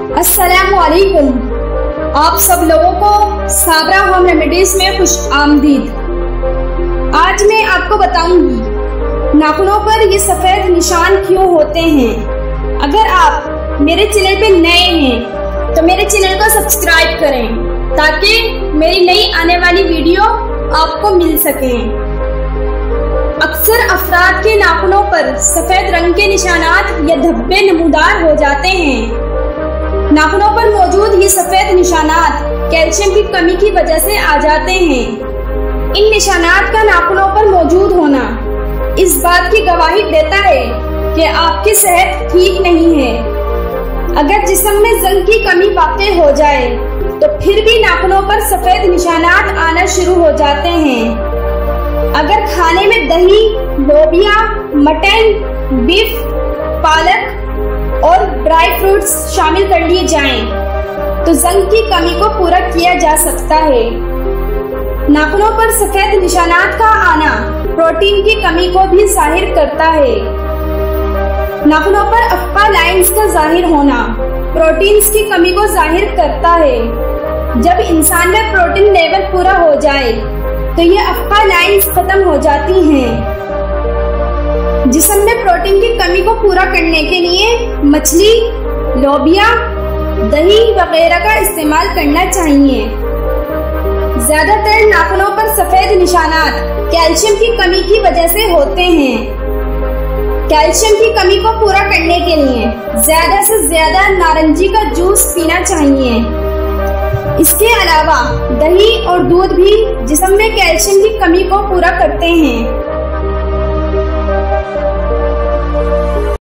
अस्सलामुअलैकुम। आप सब लोगों को साबरा होम रेमेडीज में खुश आमदीद। आज मैं आपको बताऊंगी नाखूनों पर ये सफेद निशान क्यों होते हैं। अगर आप मेरे चैनल पे नए हैं तो मेरे चैनल को सब्सक्राइब करें ताकि मेरी नई आने वाली वीडियो आपको मिल सके। अक्सर अफराद के नाखूनों पर सफेद रंग के निशानात या धब्बे नमूदार हो जाते हैं। नाखूनों पर मौजूद ये सफेद निशानात कैल्शियम की कमी की वजह से आ जाते हैं। इन निशानात का नाखूनों पर मौजूद होना इस बात की गवाही देता है कि आपकी सेहत ठीक नहीं है। अगर जिस्म में जिंक की कमी वाक़ई हो जाए तो फिर भी नाखूनों पर सफेद निशानात आना शुरू हो जाते हैं। अगर खाने में दही, लोबिया, मटन, बीफ, पालक और ड्राई फ्रूट्स शामिल कर लिए जाएं तो जिंक की कमी को पूरा किया जा सकता है। नाखूनों पर सफेद निशानात का आना प्रोटीन की कमी को भी जाहिर करता है। नाखूनों पर अफ्पा लाइंस का जाहिर होना प्रोटीन्स की कमी को जाहिर करता है। जब इंसान में प्रोटीन लेवल पूरा हो जाए तो ये अफ्पा लाइंस खत्म हो जाती हैं। जिस्म में प्रोटीन की कमी को पूरा करने के लिए मछली, लोबिया, दही वगैरह का इस्तेमाल करना चाहिए। ज्यादातर नाखूनों पर सफेद निशानात कैल्शियम की कमी की वजह से होते हैं। कैल्शियम की कमी को पूरा करने के लिए ज्यादा से ज्यादा नारंगी का जूस पीना चाहिए। इसके अलावा दही और दूध भी जिस्म में कैल्शियम की कमी को पूरा करते हैं।